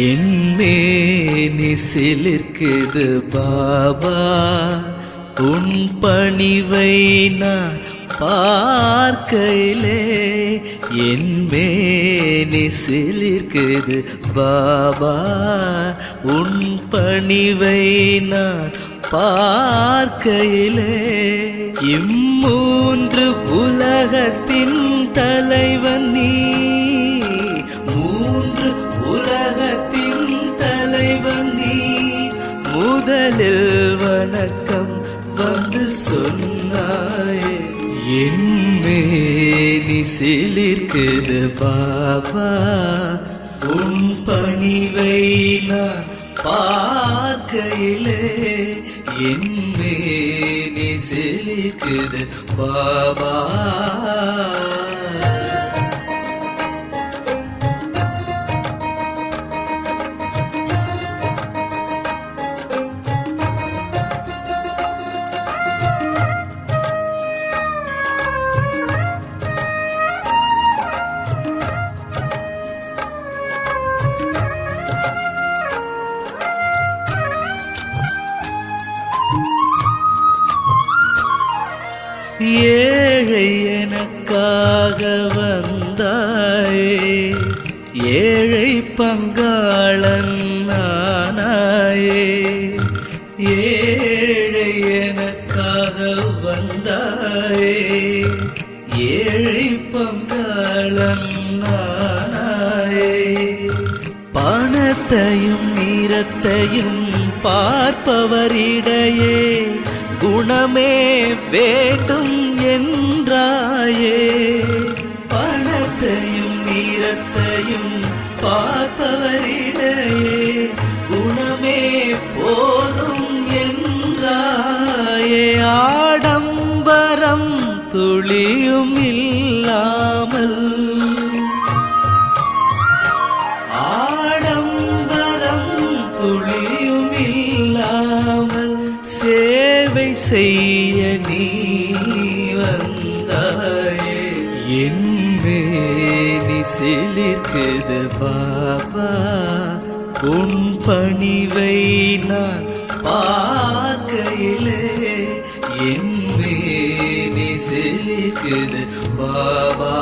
என்மேனி சிலிர்க்குது பாபா, உன் பணிவை நான் பார்க்கையிலே. என்மேனி சிலிர்க்குது பாபா, உன் பணிவை நான் பார்க்கையிலே. இம்மூன்று உலகத்தின் தலைவன் நீ, மூன்று உலகத்தின் தலைவன் நீ. முதலில் வணக்கம் வந்து சொன்னாயே, என்மேனி சிலிர்க்குது பாபா, உன் பணிவை நான் பார்க்கையிலே. என்மேனி சிலிர்க்குது பாபா. ஏழை எனக்காக வந்தாயே, ஏழை பங்காளன் நானாயே. ஏழை எனக்காக வந்தாயே, ஏழை பங்காளன் நானாயே. பணத்தையும் நிறத்தையும் பார்ப்பவரிடையே குணமே வேண்டும் என்றாயே. பணத்தையும் நிறத்தையும் பார்ப்பவரிடையே குணமே போதும் என்றாயே. ஆடம்பரம் துளியும் இல்லாமல், ஆடம்பரம் துளியும் இல்லாமல் சேவை செய்ய நீ வந்தாயே. என்மேனி சிலிர்க்குது பாபா, உன் பணிவை நான் பார்க்கையிலே. என்மேனி சிலிர்க்குது பாபா.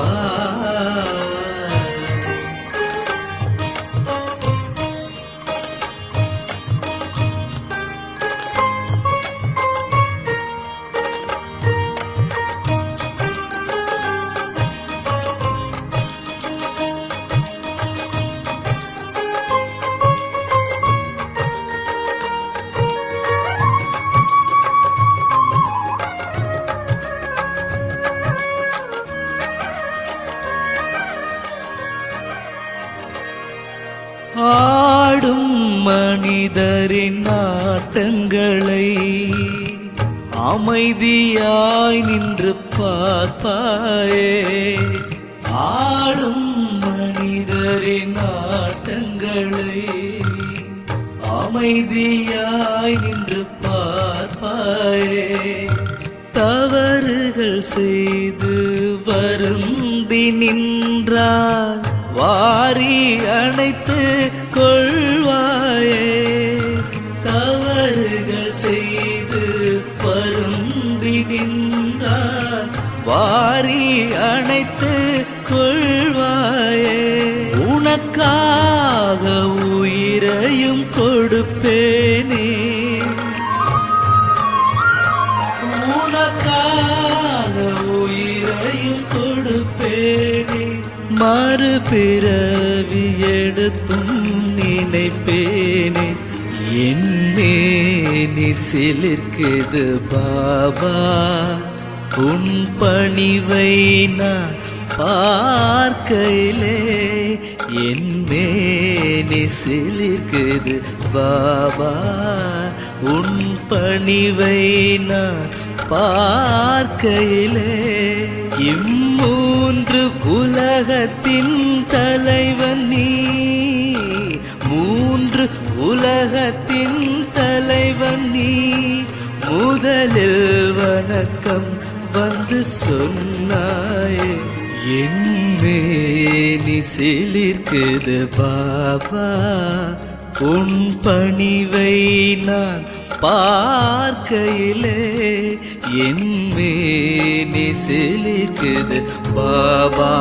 ஆடும் மனிதரின் நாட்டங்களை அமைதியாய் நின்று பார்ப்பாயே. ஆடும் மனிதரின் நாட்டங்களை அமைதியாய் நின்று பார்ப்பாயே. தவறுகள் செய்து வருந்தி நின்றார் வாரி அணைத்து கொள்வாயே. தவறுகள் செய்து வருந்தி நின்றார் வாரி அணைத்து கொள்வாயே. உனக்காக உயிரையும் கொடுப்பேனே, உனக்காக உயிரையும் கொடுப்பேனே. மறுபிறவி எடுத்தும் நினைப்பேனே. என்மேனி சிலிர்க்குது பாபா, உன் பணிவை நான் பார்க்கையிலே. என்மேனி சிலிர்க்குது பாபா, உன் பணிவை நான் பார்க்கையிலே. இம்மூன்று உலகத்தின் தலைவன் நீ, மூன்று உலகத்தின் தலைவன் நீ. முதலில் வணக்கம் வந்து சொன்னாயே, என் மேனி சிலிர்க்குது பாபா, உன் பணிவை நான் பார்க்கையிலே என் மேனி சிலிர்க்குது பாபா.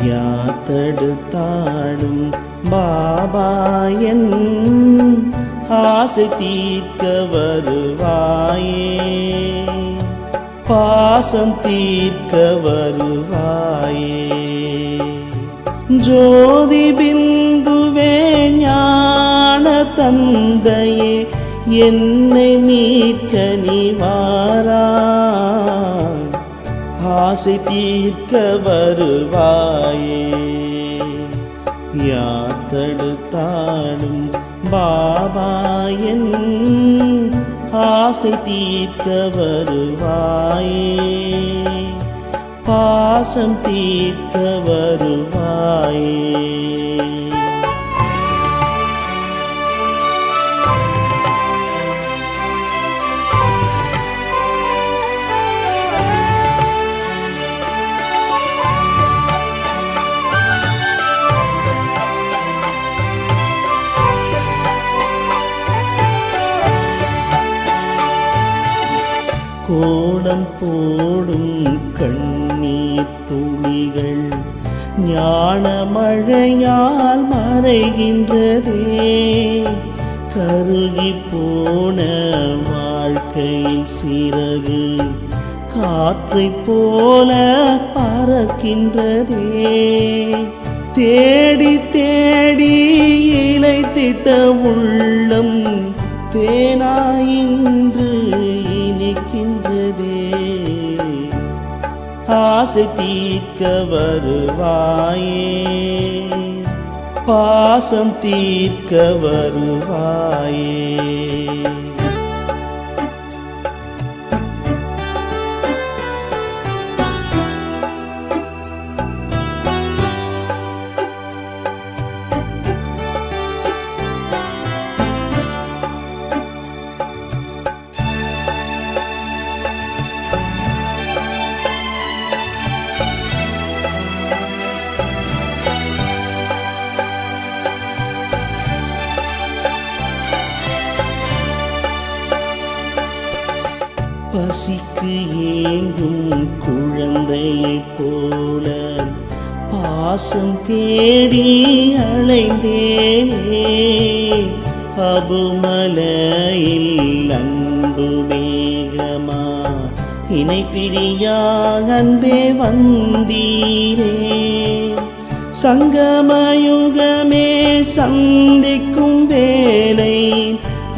யார் தடுத்தாடும் பாபா என் ஆசை தீர்க்க வருவாயே, பாசம் தீர்க்க வருவாயே. ஜோதி பிந்துவே ஞான தந்தையே, என்னை மீட்க நீ வாராய், ஆசை தீர்க்க வருவாயே. யார் தடுத்தாடும் பாபா என் ஆசை தீர்க்க வருவாயே, பாசம் தீர்க்க வருவாயே. கோலம் போடும் கண்ணீர் துளிகள் ஞான மழையால் மறைகின்றதே, கருகி போன வாழ்க்கையில் சிறகு காற்றை போல பறக்கின்றதே. தேடி தேடி இலைத்திட்ட உள்ளம் தேனாயின்று இனிக்கின்றதே, ஆசை தீர்க்க வருவாயே, பாசம் தீர்க்க வருவாயே. பசிக்கு ஏங்கும் குழந்தையைப் போல பாசம் தேடி அலைந்தேனே, அபுமலையில் அன்பு மேகமா இணை பிரியா அன்பே வந்தீரே. சங்கமயுகமே சந்திக்கும் வேலை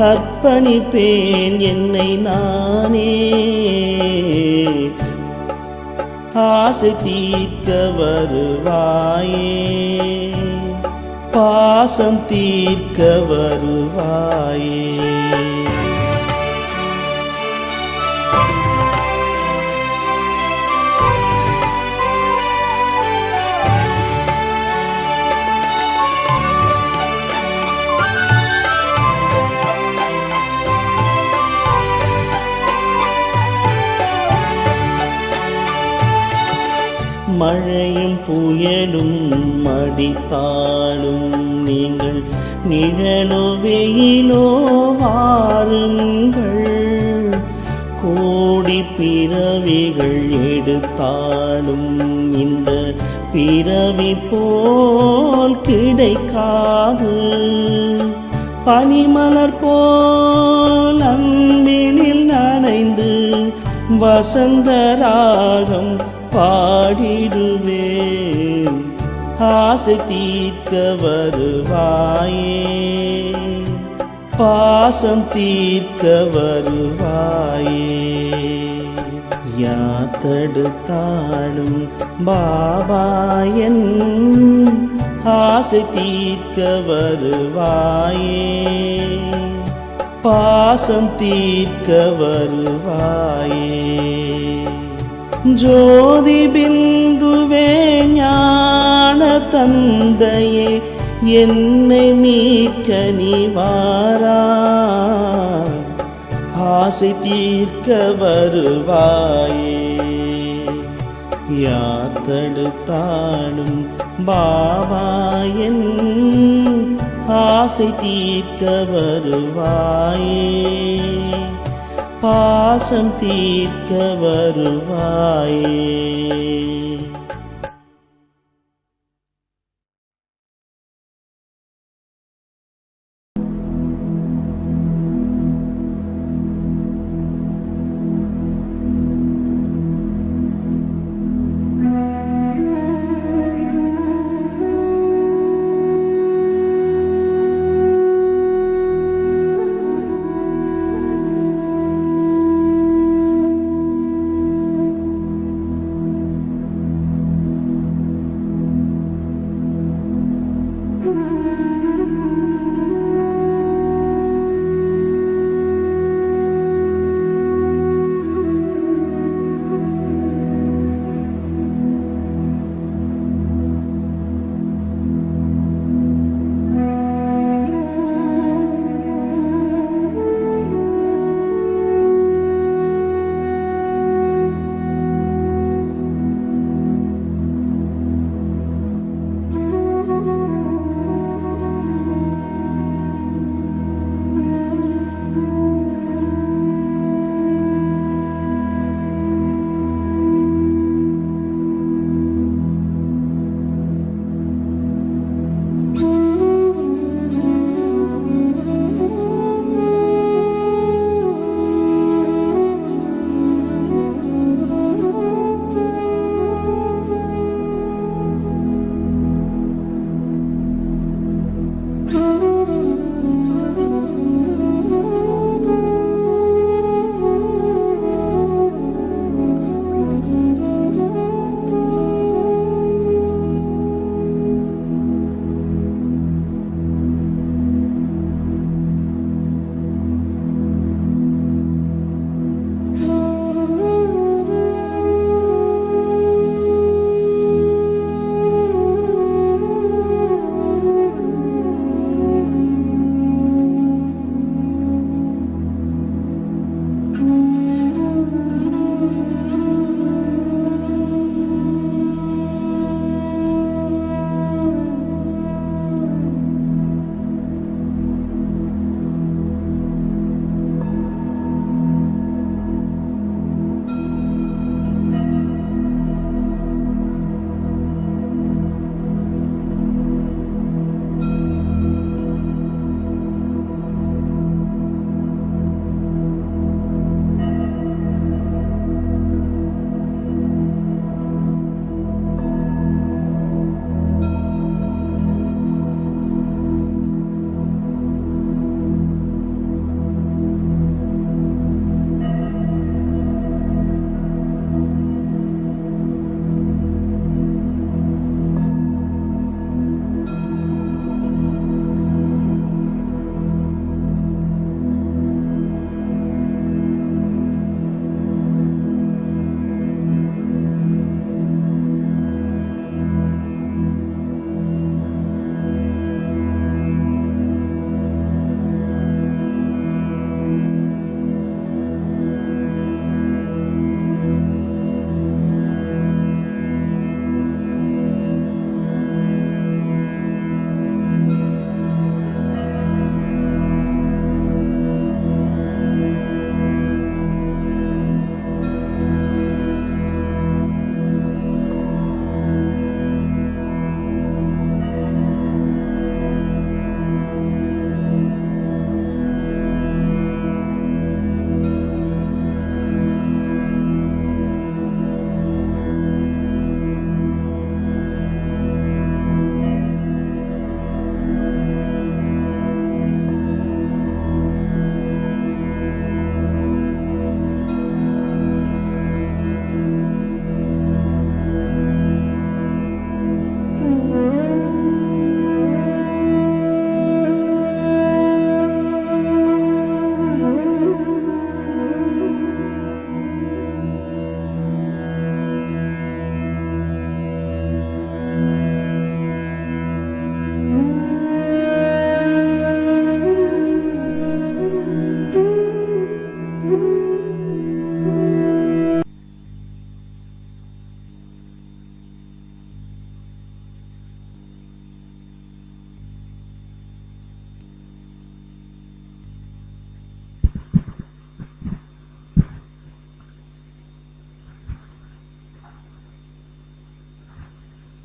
அர்ப்பணிப்பேன் என்னை நானே, ஆசை தீர்க்க வருவாயே, பாசம் தீர்க்க வருவாயே. மழையும் புயலும் அடித்தாலும் நீங்கள் நிழலோ வெயிலோ வாருங்கள், கோடி பிறவிகள் எடுத்தாலும் இந்த பிறவி போல் கிடைக்காது. பனிமலர் போல் அன்பினில் நனைந்து வசந்த ராகம் பாடிடுவேன், ஆசை தீர்க்க வருவாயே, பாசம் தீர்க்க வருவாயே. யார் தடுத்தாடும் பாபா என் ஆசை தீர்க்க வருவாயே, பாசம் தீர்க்க வருவாயே. ஜோதி பிந்துவே ஞான தந்தையே, என்னை மீட்க நீ வாராய், ஆசை தீர்க்க வருவாயே. யார் தடுத்தாடும் பாபா என் ஆசை தீர்க்க வருவாயே, பாசம் தீர்க்க வருவாயே.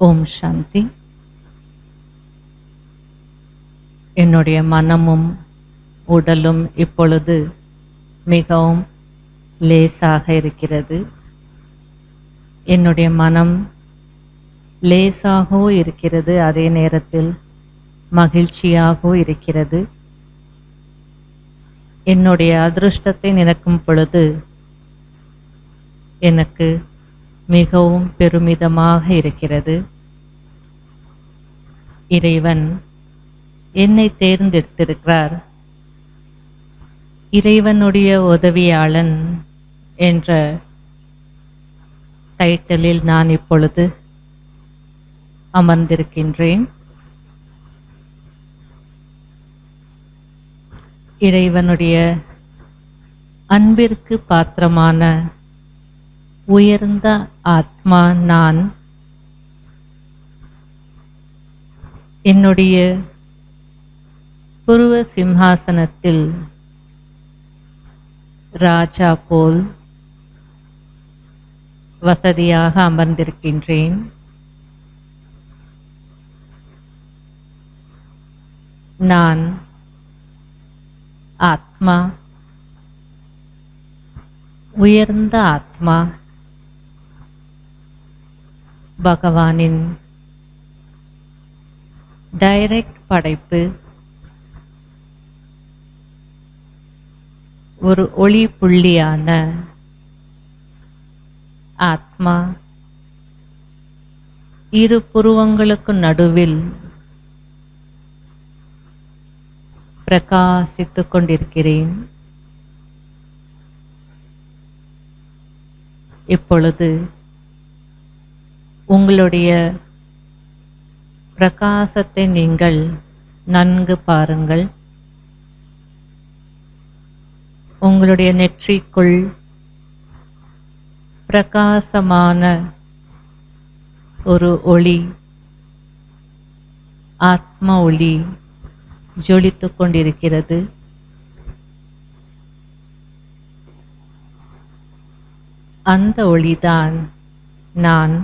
ஓம் சாந்தி. என்னுடைய மனமும் உடலும் இப்பொழுது மிகவும் லேசாக இருக்கிறது. என்னுடைய மனம் லேசாகவும் இருக்கிறது, அதே நேரத்தில் மகிழ்ச்சியாகவும் இருக்கிறது. என்னுடைய அதிருஷ்டத்தை நினைக்கும் பொழுது எனக்கு மிகவும் பெருமிதமாக இருக்கிறது. இறைவன் என்னை தேர்ந்தெடுத்திருக்கிறார். இறைவனுடைய உதவியாளன் என்ற டைட்டிலில் நான் இப்பொழுது அமர்ந்திருக்கின்றேன். இறைவனுடைய அன்பிற்கு பாத்திரமான உயர்ந்த ஆத்மா நான். என்னுடைய புருவ சிம்ஹாசனத்தில் ராஜா போல் வசதியாக அமர்ந்திருக்கின்றேன். நான் ஆத்மா, உயர்ந்த ஆத்மா, பகவானின் டைரக்ட் படைப்பு, ஒரு ஒளி புள்ளியான ஆத்மா. இரு புருவங்களுக்கு நடுவில் பிரகாசித்துக் கொண்டிருக்கிறேன். இப்பொழுது உங்களுடைய பிரகாசத்தை நீங்கள் நன்கு பாருங்கள். உங்களுடைய நெற்றிக்குள் பிரகாசமான ஒரு ஒளி, ஆத்ம ஒளி ஜொலித்துக் கொண்டிருக்கிறது. அந்த ஒளிதான் நான்.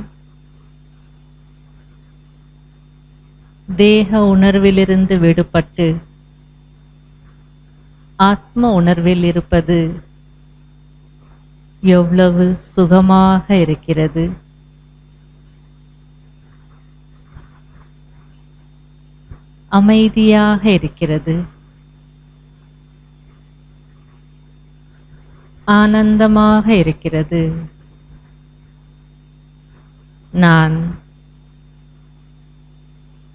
தேக உணர்விலிருந்து விடுபட்டு ஆத்ம உணர்வில் இருப்பது எவ்வளவு சுகமாக இருக்கிறது. அமைதியாக இருக்கிறது. ஆனந்தமாக இருக்கிறது. நான்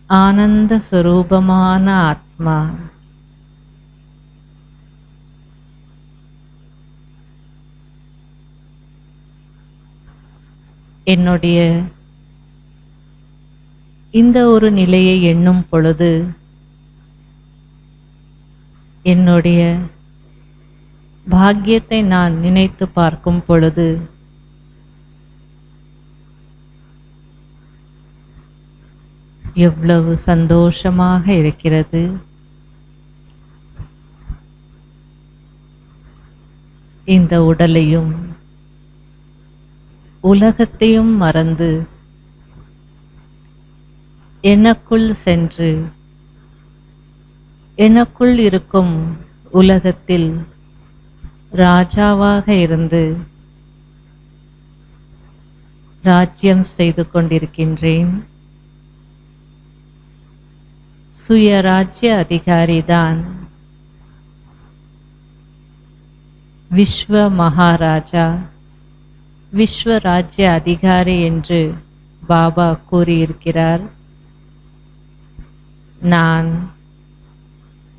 ஆனந்த ஸ்வரூபமான ஆத்மா. என்னுடைய இந்த ஒரு நிலையை எண்ணும் பொழுது என்னுடைய பாக்கியத்தை நான் நினைத்து பார்க்கும் பொழுது எவ்வளவு சந்தோஷமாக இருக்கிறது. இந்த உடலையும் உலகத்தையும் மறந்து எனக்குள் சென்று எனக்குள் இருக்கும் உலகத்தில் ராஜாவாக இருந்து ராஜ்யம் செய்து கொண்டிருக்கின்றேன். சுயராஜ்ய அதிகாரிதான் விஸ்வ மகாராஜா, விஸ்வராஜ்ய அதிகாரி என்று பாபா கூறியிருக்கிறார். நான்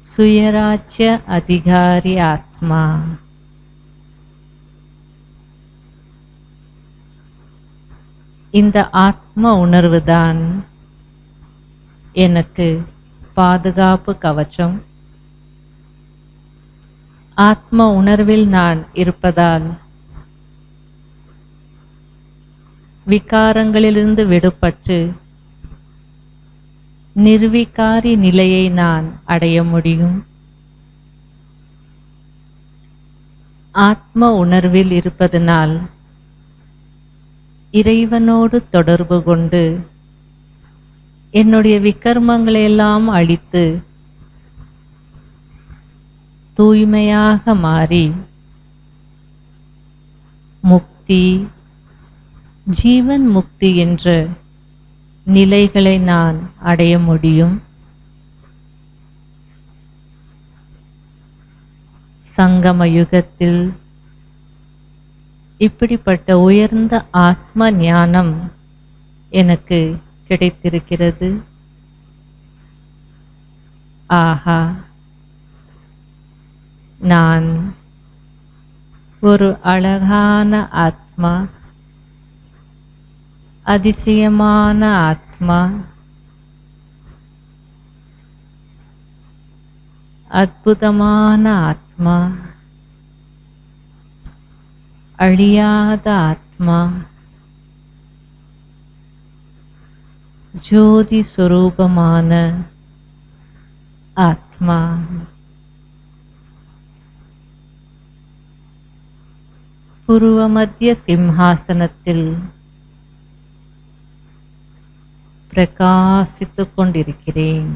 சுயராஜ்ய அதிகாரி ஆத்மா. இந்த ஆத்ம உணர்வுதான் எனக்கு பாதுகாப்பு கவச்சம். ஆத்ம உணர்வில் நான் இருப்பதால் விகாரங்களிலிருந்து விடுபட்டு நிர்விகாரி நிலையை நான் அடைய முடியும். ஆத்ம உணர்வில் இருப்பதனால் இறைவனோடு தொடர்பு கொண்டு என்னுடைய விக்கர்மங்களை எல்லாம் அழித்து தூய்மையாக மாறி முக்தி, ஜீவன் முக்தி என்ற நிலைகளை நான் அடைய முடியும். சங்கம யுகத்தில் இப்படிப்பட்ட உயர்ந்த ஆத்ம ஞானம் எனக்கு கிடைத்திருக்கிறது. ஆஹா, நான் ஒரு அழகான ஆத்மா, அதிசயமான ஆத்மா, அற்புதமான ஆத்மா, அழியாத ஆத்மா, ஜோதி சொரூபமான ஆத்மா. பூர்வ மத்திய சிம்ஹாசனத்தில் பிரகாசித்துக் கொண்டிருக்கிறேன்.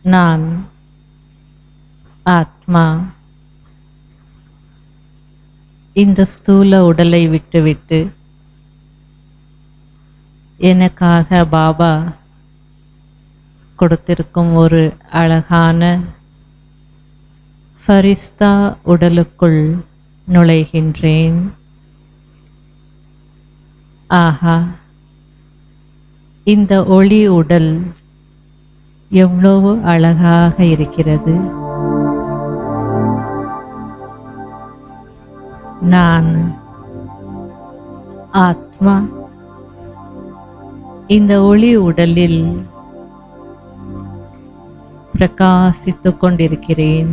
நான் ஆத்மா. இந்த ஸ்தூல உடலை விட்டுவிட்டு எனக்காக பாபா கொடுத்திருக்கும் ஒரு அழகான ஃபரிஸ்தா உடலுக்குள் நுழைகின்றேன். ஆஹா, இந்த ஒளி உடல் எவ்வளவு அழகாக இருக்கிறது. நான் ஆத்மா. இந்த ஒளி உடலில் பிரகாசித்துக் கொண்டிருக்கிறேன்.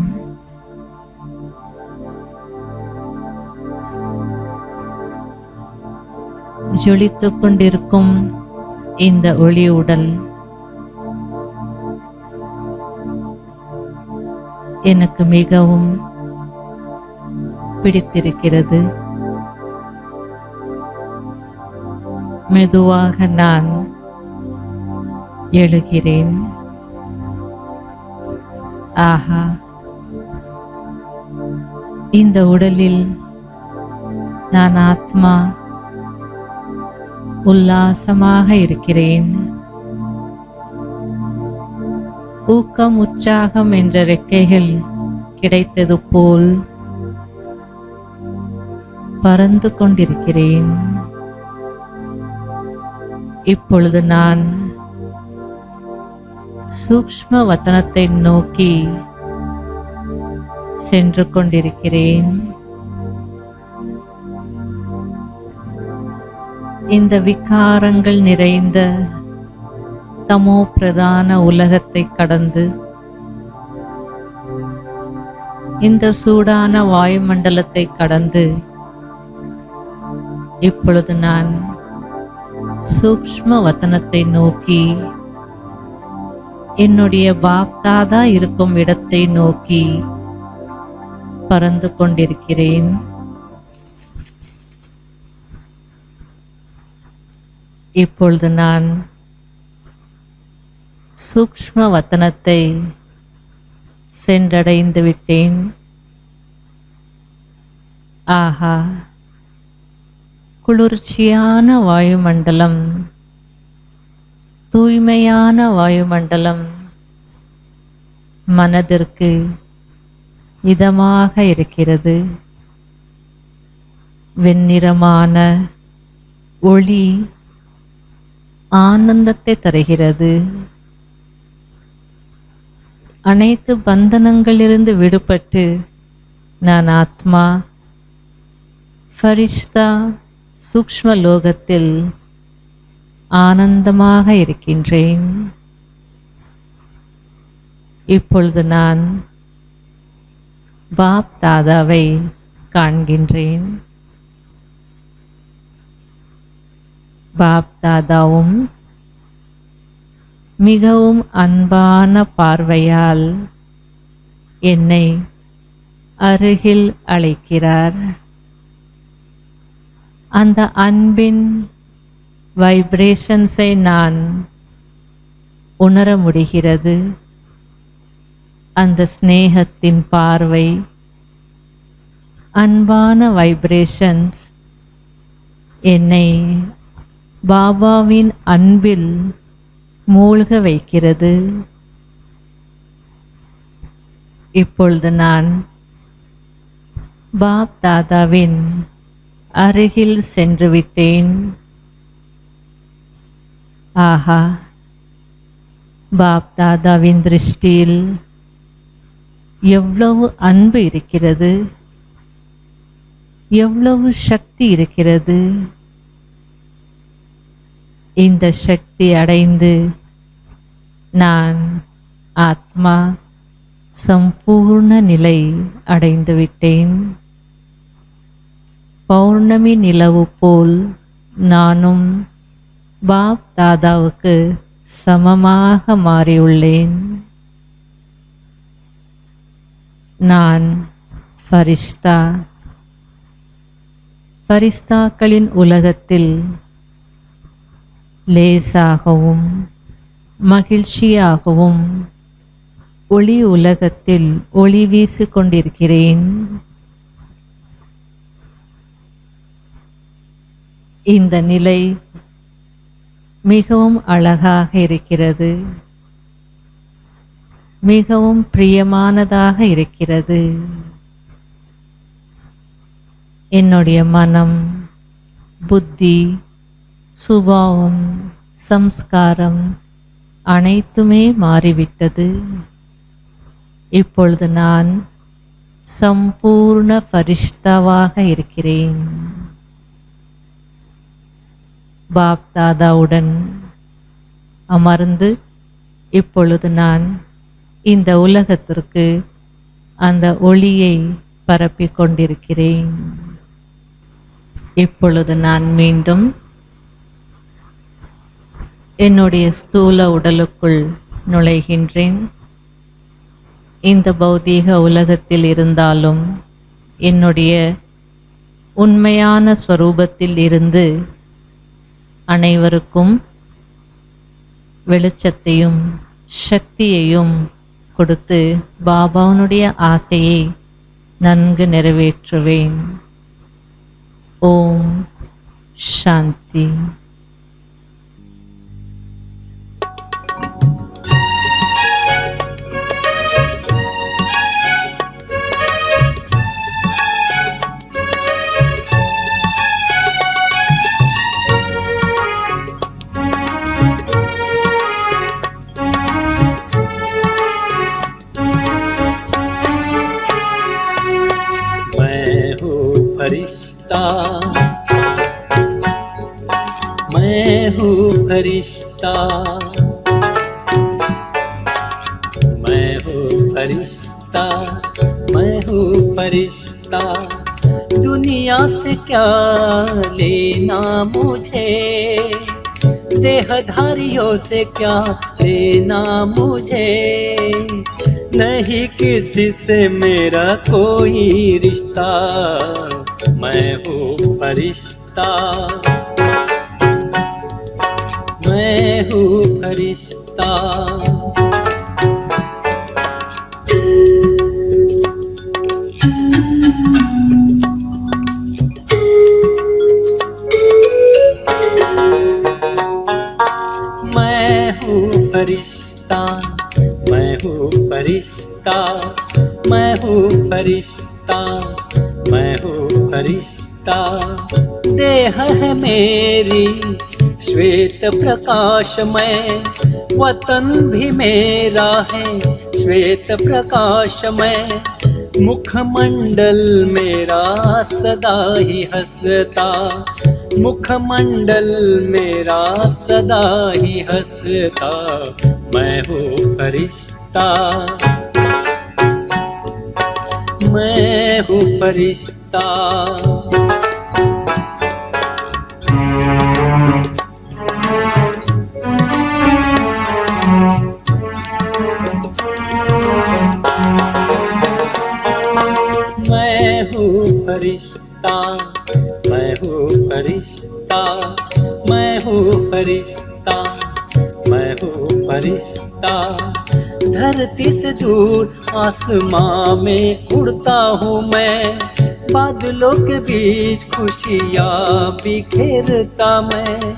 ஜொலித்துக் கொண்டிருக்கும் இந்த ஒளி உடல் எனக்கு மிகவும் பிடித்திருக்கிறது. மெதுவாக நான் எழுகிறேன். ஆஹா, இந்த உடலில் நான் ஆத்மா உல்லாசமாக இருக்கிறேன். ஊக்கம், உற்சாகம் என்ற ரெக்கைகள் கிடைத்தது போல் பறந்து கொண்டிருக்கிறேன். இப்பொழுது நான் சூக்ஷ்ம வதனத்தை நோக்கி சென்று கொண்டிருக்கிறேன். இந்த விகாரங்கள் நிறைந்த தமோ பிரதான உலகத்தை கடந்து இந்த சூடான வாயுமண்டலத்தை கடந்து இப்பொழுது நான் சூக்ஷ்ம வதனத்தை நோக்கி என்னுடைய பாப்தாதா இருக்கும் இடத்தை நோக்கி பறந்து கொண்டிருக்கிறேன். இப்பொழுது நான் சூக்ஷ்ம வதனத்தை சென்றடைந்து விட்டேன். ஆஹா, குளிர்ச்சியான வாயுமண்டலம், தூய்மையான வாயுமண்டலம் மனதிற்கு இதமாக இருக்கிறது. வெண்ணிறமான ஒளி ஆனந்தத்தை தருகிறது. அனைத்து பந்தனங்களிலிருந்து விடுபட்டு நான் ஆத்மா ஃபரிஷ்தா சூக்ஷ்ம லோகத்தில் ஆனந்தமாக இருக்கின்றேன். இப்பொழுது நான் பாப் தாதாவை காண்கின்றேன். பாப் தாதாவும் மிகவும் அன்பான பார்வையால் என்னை அருகில் அழைக்கிறார். அந்த அன்பின் வைப்ரேஷன்ஸை நான் உணர முடிகிறது. அந்த ஸ்நேகத்தின் பார்வை, அன்பான வைப்ரேஷன்ஸ் என்னை பாபாவின் அன்பில் மூழ்க வைக்கிறது. இப்பொழுது நான் பாப் தாதாவின் அருகில் சென்று விட்டேன். ஆஹா, பாப் தாதாவின் திருஷ்டியில் எவ்வளவு அன்பு இருக்கிறது, எவ்வளவு சக்தி இருக்கிறது. இந்த சக்தி அடைந்து நான் ஆத்மா சம்பூர்ண நிலை அடைந்து விட்டேன். பௌர்ணமி நிலவு போல் நானும் பாப் தாதாவுக்கு சமமாக மாறியுள்ளேன். நான் ஃபரிஷ்தா. ஃபரிஸ்தாக்களின் உலகத்தில் லேசாகவும் மகிழ்ச்சியாகவும் ஒளி உலகத்தில் ஒளி வீசிக் கொண்டிருக்கிறேன். இந்த நிலை மிகவும் அழகாக இருக்கிறது, மிகவும் பிரியமானதாக இருக்கிறது. என்னுடைய மனம், புத்தி, சுபாவம், சம்ஸ்காரம் அனைத்துமே மாறிவிட்டது. இப்பொழுது நான் சம்பூர்ண ஃபரிஷ்தாவாக இருக்கிறேன். பாப் தாதாவுடன் அமர்ந்து இப்பொழுது நான் இந்த உலகத்திற்கு அந்த ஒளியை பரப்பிக் கொண்டிருக்கிறேன். இப்பொழுது நான் மீண்டும் என்னுடைய ஸ்தூல உடலுக்குள் நுழைகின்றேன். இந்த பௌதீக உலகத்தில் இருந்தாலும் என்னுடைய உண்மையான ஸ்வரூபத்தில் இருந்து அனைவருக்கும் வெளிச்சத்தையும் சக்தியையும் கொடுத்து பாபாவுனுடைய ஆசையை நன்கு நிறைவேற்றுவேன். ஓம் சாந்தி. फरिश्ता, मैं हूँ फरिश्ता, मैं हूँ फरिश्ता। दुनिया से क्या लेना मुझे, देहधारियों से क्या लेना मुझे। नहीं किसी से मेरा कोई रिश्ता, मैं हूँ फरिश्ता, मैं हूँ फरिश्ता। मैं हूँ फरिश्ता, मैं हूँ फरिश्ता, मैं हूँ फरिश्ता, मैं हूँ फरिश्ता। देह है मेरी श्वेत प्रकाशमय, वतन भी मेरा है श्वेत प्रकाशमय। मुखमंडल मेरा सदा ही हंसता, मुखमंडल मेरा सदा ही हंसता। मैं हूँ फरिश्ता, मैं हूँ फरिश्ता। मैं हूँ फरिश्ता, मैं हूँ फरिश्ता, मैं हूँ फरिश्ता, मैं हूँ फरिश्ता। धरती से दूर आसमां में उड़ता हूँ मैं, बादलों के बीच खुशियाँ बिखेरता मैं।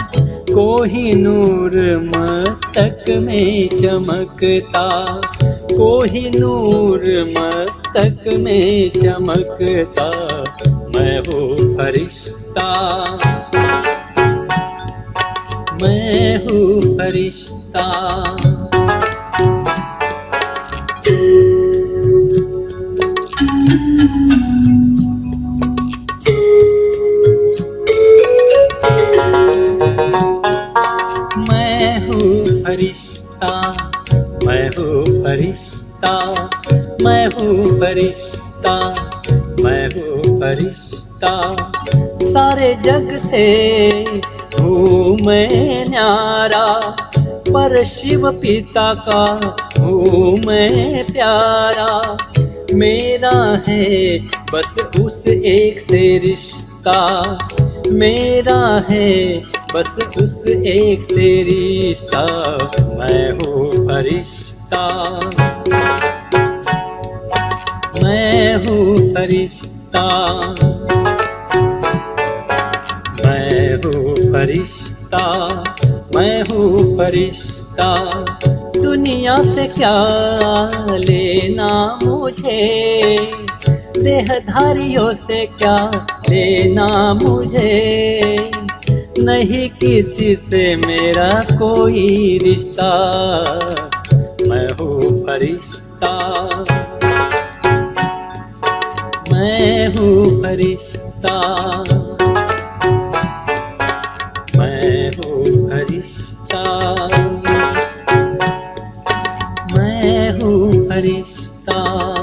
कोहिनूर मस्तक में चमकता, कोहिनूर मस्तक में चमकता। मैं हूँ फरिश्ता, मैं हूँ फरिश्ता। मैं हूँ फरिश्ता, मैं हूँ फरिश्ता, मैं हूँ फरिश्ता, मैं हूँ फरिश्ता। सारे जग से हूँ मैं न्यारा, पर शिव पिता का हूँ मैं प्यारा। मेरा है बस उस एक से रिश्ता, मेरा है बस उस एक से रिश्ता। मैं हूँ फरिश्ता, फरिश्ता, मैं हूँ फरिश्ता, मैं हूँ फरिश्ता, मैं हूँ फरिश्ता। दुनिया से क्या लेना मुझे, देहधारियों से क्या लेना मुझे, नहीं किसी से मेरा कोई रिश्ता, मैं हूँ फरिश्ता, मैं हूँ फरिश्ता, मैं हूँ फरिश्ता, मैं हूँ फरिश्ता।